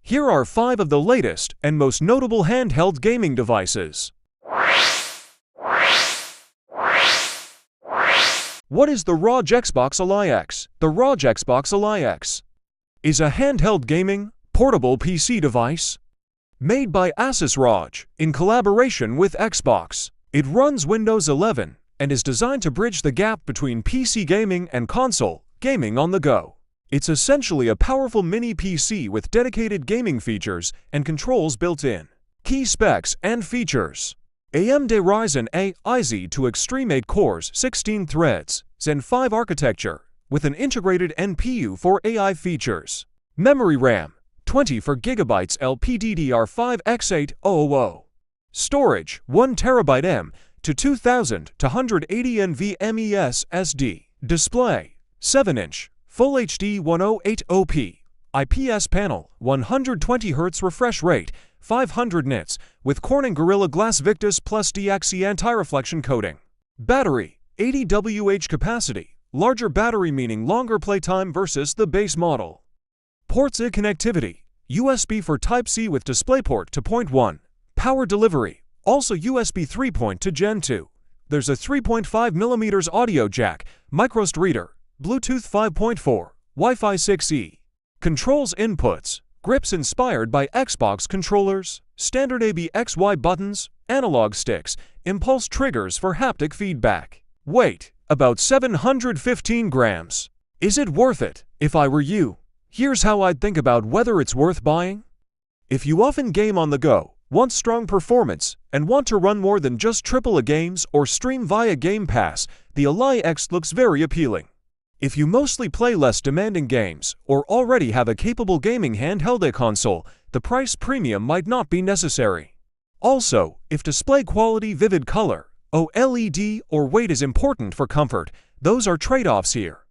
Here are 5 of the latest and most notable handheld gaming devices. What is the ROG Xbox Ally X? The ROG Xbox Ally X is a handheld gaming, portable PC device made by Asus ROG in collaboration with Xbox. It runs Windows 11 and is designed to bridge the gap between PC gaming and console gaming on the go. It's essentially a powerful mini PC with dedicated gaming features and controls built in. Key specs and features: AMD Ryzen A IZ to Extreme 8 cores, 16 threads, Zen 5 architecture, with an integrated NPU for AI features. Memory RAM, 24GB LPDDR5X8000. Storage, 1TB M to 2000 to 180 NVMe SSD. Display, 7-inch, Full HD 1080p. IPS panel, 120Hz refresh rate, 500 nits, with Corning Gorilla Glass Victus Plus DXE anti-reflection coating. Battery, 80 Wh capacity, larger battery meaning longer playtime versus the base model. Ports and connectivity, USB for Type-C with DisplayPort to point 1. Power delivery, also USB 3. to Gen 2. There's a 3.5mm audio jack, microSD reader, Bluetooth 5.4, Wi-Fi 6E. Controls inputs, grips inspired by Xbox controllers, standard ABXY buttons, analog sticks, impulse triggers for haptic feedback. Weight, about 715 grams. Is it worth it? If I were you, here's how I'd think about whether it's worth buying. If you often game on the go, want strong performance, and want to run more than just AAA games or stream via Game Pass, the Ally X looks very appealing. If you mostly play less demanding games or already have a capable gaming handheld console, the price premium might not be necessary. Also, if display quality, vivid color, OLED, or weight is important for comfort, those are trade-offs here.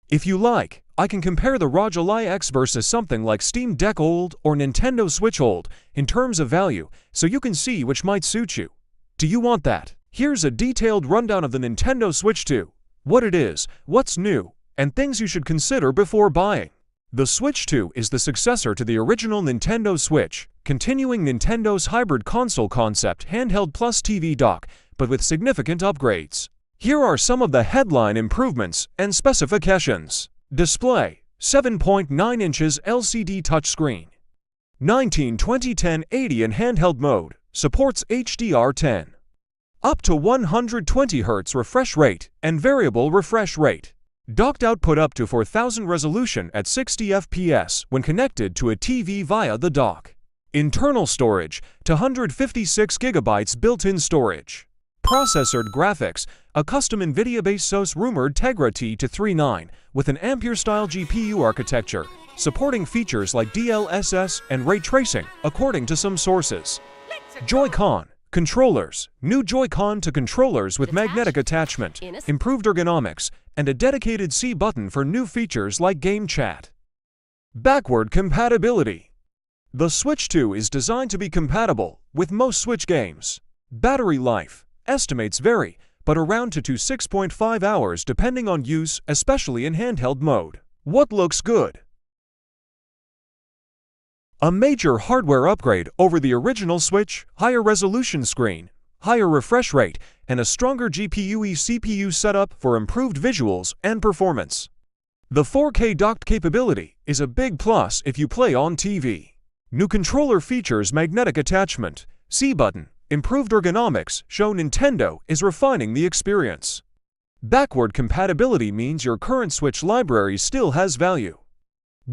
If you like, I can compare the ROG Ally X versus something like Steam Deck OLED or Nintendo Switch OLED in terms of value, so you can see which might suit you. Do you want that? Here's a detailed rundown of the Nintendo Switch 2, what it is, what's new, and things you should consider before buying. The Switch 2 is the successor to the original Nintendo Switch, continuing Nintendo's hybrid console concept handheld plus TV dock, but with significant upgrades. Here are some of the headline improvements and specifications. Display, 7.9 inches LCD touchscreen. 1920-1080 in handheld mode, supports HDR10. Up to 120Hz refresh rate and variable refresh rate. Docked output up to 4000 resolution at 60 FPS when connected to a TV via the dock. Internal storage, to 156GB built-in storage. Processored graphics, a custom NVIDIA-based SOS rumored Tegra T239 with an Ampere-style GPU architecture, supporting features like DLSS and ray tracing, according to some sources. Joy-Con controllers, new Joy-Con to controllers with magnetic attachment, improved ergonomics, and a dedicated C button for new features like game chat. Backward compatibility. The Switch 2 is designed to be compatible with most Switch games. Battery life estimates vary, but around to 6.5 hours depending on use, especially in handheld mode. What looks good? A major hardware upgrade over the original Switch, higher resolution screen, higher refresh rate, and a stronger GPU-CPU setup for improved visuals and performance. The 4K docked capability is a big plus if you play on TV. New controller features magnetic attachment, C button, improved ergonomics show Nintendo is refining the experience. Backward compatibility means your current Switch library still has value.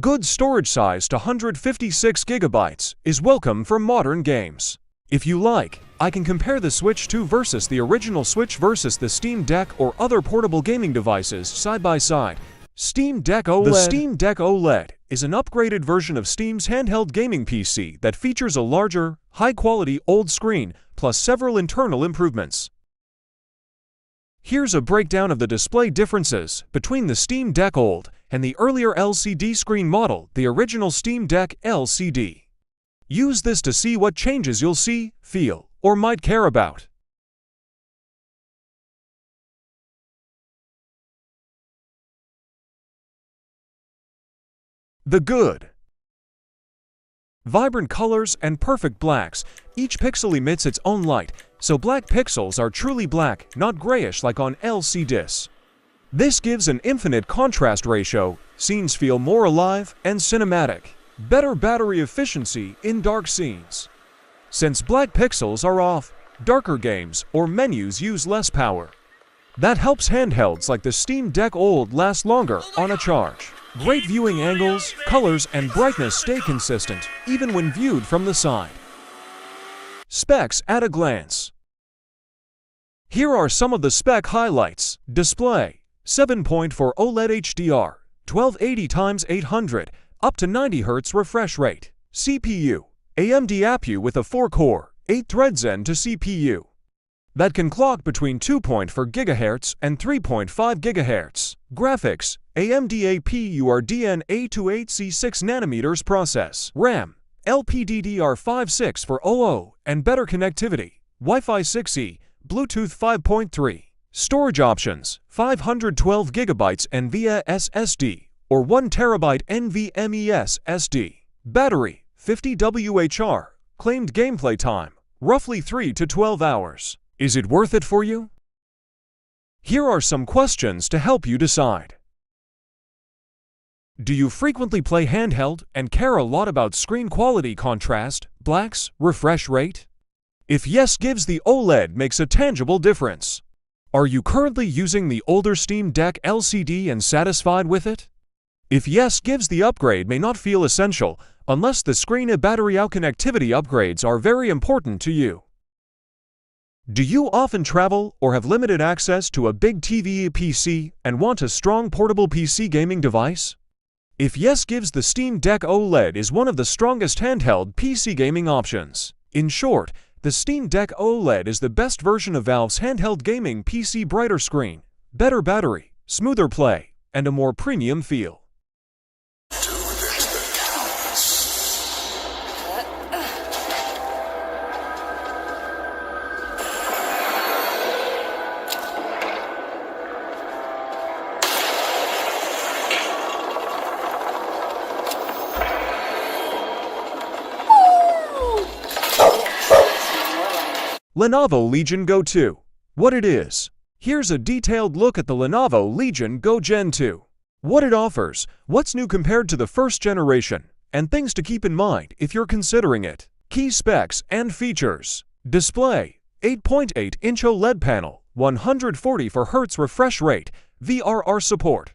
Good storage size to 156GB is welcome for modern games. If you like, I can compare the Switch 2 versus the original Switch versus the Steam Deck or other portable gaming devices side by side. Steam Deck OLED. The Steam Deck OLED is an upgraded version of Steam's handheld gaming PC that features a larger, high-quality OLED screen plus several internal improvements. Here's a breakdown of the display differences between the Steam Deck OLED and the earlier LCD screen model, the original Steam Deck LCD. Use this to see what changes you'll see, feel, or might care about. The good. Vibrant colors and perfect blacks. Each pixel emits its own light, so black pixels are truly black, not grayish like on LCDs. This gives an infinite contrast ratio, scenes feel more alive and cinematic. Better battery efficiency in dark scenes. Since black pixels are off, darker games or menus use less power. That helps handhelds like the Steam Deck OLED last longer on a charge. Great viewing angles, colors, and brightness stay consistent, even when viewed from the side. Specs at a glance. Here are some of the spec highlights. Display: 7.4 OLED HDR, 1280x800, up to 90 Hz refresh rate. CPU: AMD APU with a 4-core, 8-thread Zen to CPU that can clock between 2.4 GHz and 3.5 GHz. Graphics: AMD APU RDNA28C 6nm process. RAM: LPDDR56400 and better connectivity. Wi-Fi 6E, Bluetooth 5.3. Storage options: 512 GB NVMe SSD or 1 TB NVMe SSD. Battery: 50 Wh. Claimed gameplay time: roughly 3 to 12 hours. Is it worth it for you? Here are some questions to help you decide. Do you frequently play handheld and care a lot about screen quality, contrast, blacks, refresh rate? If yes, gives the OLED makes a tangible difference. Are you currently using the older Steam Deck LCD and satisfied with it? If yes, gives the upgrade may not feel essential unless the screen and battery out connectivity upgrades are very important to you. Do you often travel or have limited access to a big TV PC and want a strong portable PC gaming device? If yes, gives the Steam Deck OLED is one of the strongest handheld PC gaming options. In short, the Steam Deck OLED is the best version of Valve's handheld gaming PC. Brighter screen, better battery, smoother play, and a more premium feel. Lenovo Legion Go 2. What it is. Here's a detailed look at the Lenovo Legion Go Gen 2. What it offers, what's new compared to the first generation, and things to keep in mind if you're considering it. Key specs and features. Display: 8.8-inch OLED panel, 140 Hz refresh rate, VRR support.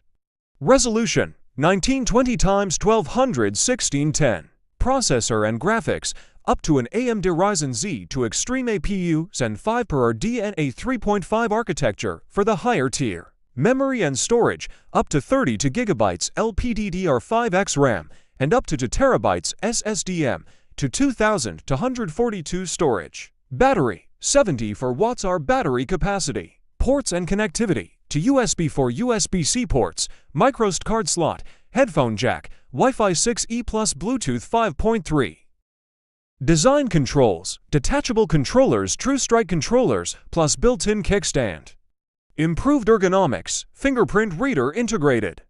Resolution: 1920x1200 1610. Processor and graphics: up to an AMD Ryzen Z to Extreme APU Zen 5 per RDNA 3.5 architecture for the higher tier. Memory and storage: up to 32 GB LPDDR5X RAM and up to 2 TB SSDM to 2242 storage. Battery: 74 watts hour battery capacity. Ports and connectivity: to USB 4 USB-C ports, microSD card slot, headphone jack, Wi-Fi 6E plus Bluetooth 5.3. Design controls: detachable controllers, True Strike controllers, plus built-in kickstand. Improved ergonomics, fingerprint reader integrated.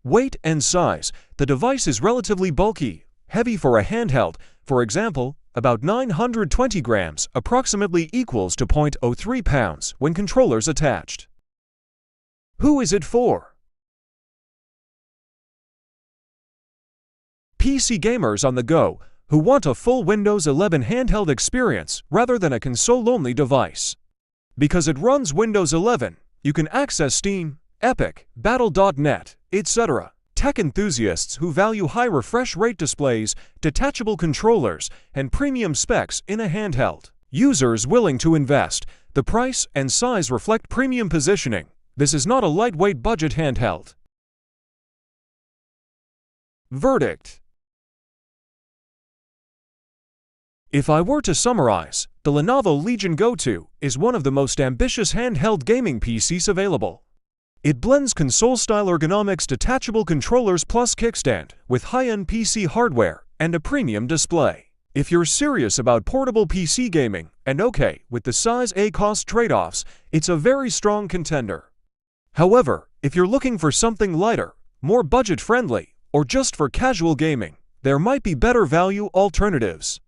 Weight and size: the device is relatively bulky, heavy for a handheld. For example, about 920 grams approximately equals to 0.03 pounds when controllers attached. Who is it for? PC gamers on the go who want a full Windows 11 handheld experience rather than a console-only device. Because it runs Windows 11, you can access Steam, Epic, Battle.net, etc. Tech enthusiasts who value high refresh rate displays, detachable controllers, and premium specs in a handheld. Users willing to invest. The price and size reflect premium positioning. This is not a lightweight budget handheld. Verdict: if I were to summarize, the Lenovo Legion Go 2 is one of the most ambitious handheld gaming PCs available. It blends console-style ergonomics, detachable controllers plus kickstand with high-end PC hardware and a premium display. If you're serious about portable PC gaming and okay with the size-cost trade-offs, it's a very strong contender. However, if you're looking for something lighter, more budget-friendly, or just for casual gaming, there might be better value alternatives.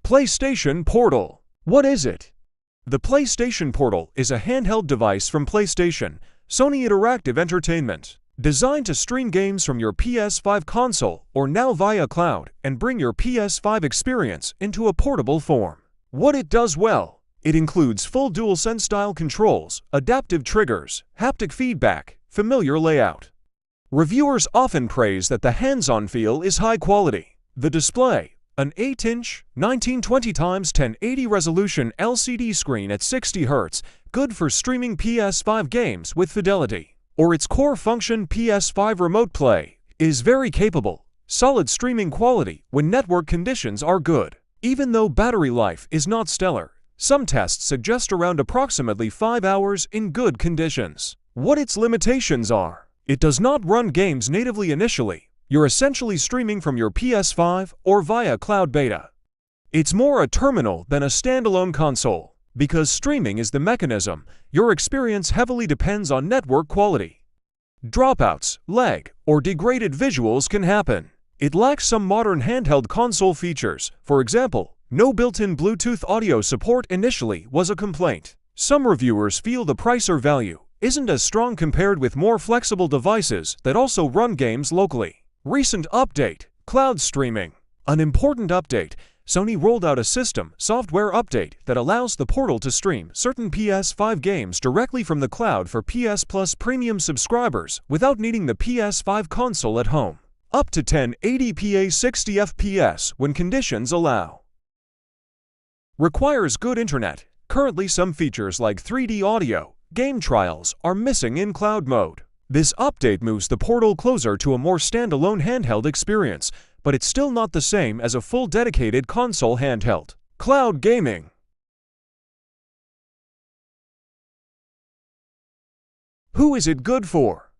PlayStation Portal. What is it? The PlayStation Portal is a handheld device from PlayStation, Sony Interactive Entertainment, designed to stream games from your PS5 console or now via cloud and bring your PS5 experience into a portable form. What it does well: it includes full DualSense-style controls, adaptive triggers, haptic feedback, familiar layout. Reviewers often praise that the hands-on feel is high quality. The display, an 8-inch, 1920x1080 resolution LCD screen at 60 Hz, good for streaming PS5 games with fidelity. Or its core function PS5 Remote Play, is very capable, solid streaming quality when network conditions are good. Even though battery life is not stellar, some tests suggest around approximately 5 hours in good conditions. What its limitations are: it does not run games natively initially. You're essentially streaming from your PS5 or via cloud beta. It's more a terminal than a standalone console. Because streaming is the mechanism, your experience heavily depends on network quality. Dropouts, lag, or degraded visuals can happen. It lacks some modern handheld console features. For example, no built-in Bluetooth audio support initially was a complaint. Some reviewers feel the price or value isn't as strong compared with more flexible devices that also run games locally. Recent update: cloud streaming. An important update: Sony rolled out a system software update that allows the Portal to stream certain PS5 games directly from the cloud for PS Plus premium subscribers without needing the PS5 console at home. Up to 1080p 60 FPS when conditions allow. Requires good internet. Currently, some features like 3D audio, game trials are missing in cloud mode. This update moves the Portal closer to a more standalone handheld experience, but it's still not the same as a full dedicated console handheld. Cloud gaming. Who is it good for?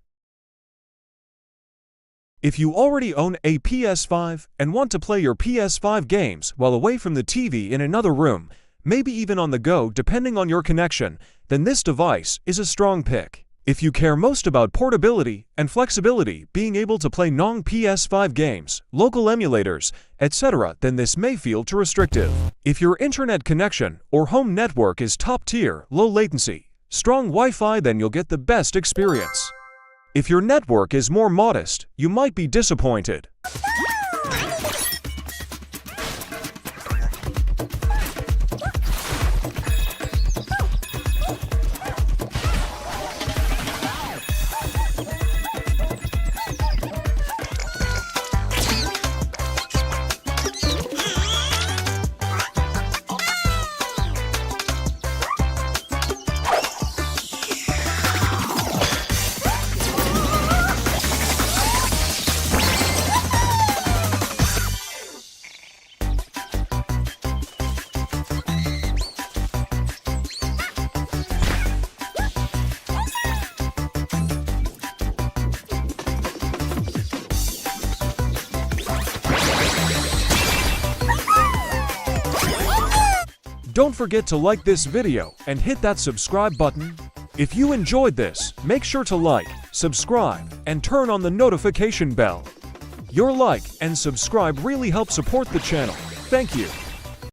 If you already own a PS5 and want to play your PS5 games while away from the TV in another room, maybe even on the go depending on your connection, then this device is a strong pick. If you care most about portability and flexibility, being able to play non-PS5 games, local emulators, etc., then this may feel too restrictive. If your internet connection or home network is top-tier, low latency, strong Wi-Fi, then you'll get the best experience. If your network is more modest, you might be disappointed. Don't forget to like this video and hit that subscribe button. If you enjoyed this, make sure to like, subscribe, and turn on the notification bell. Your like and subscribe really help support the channel. Thank you.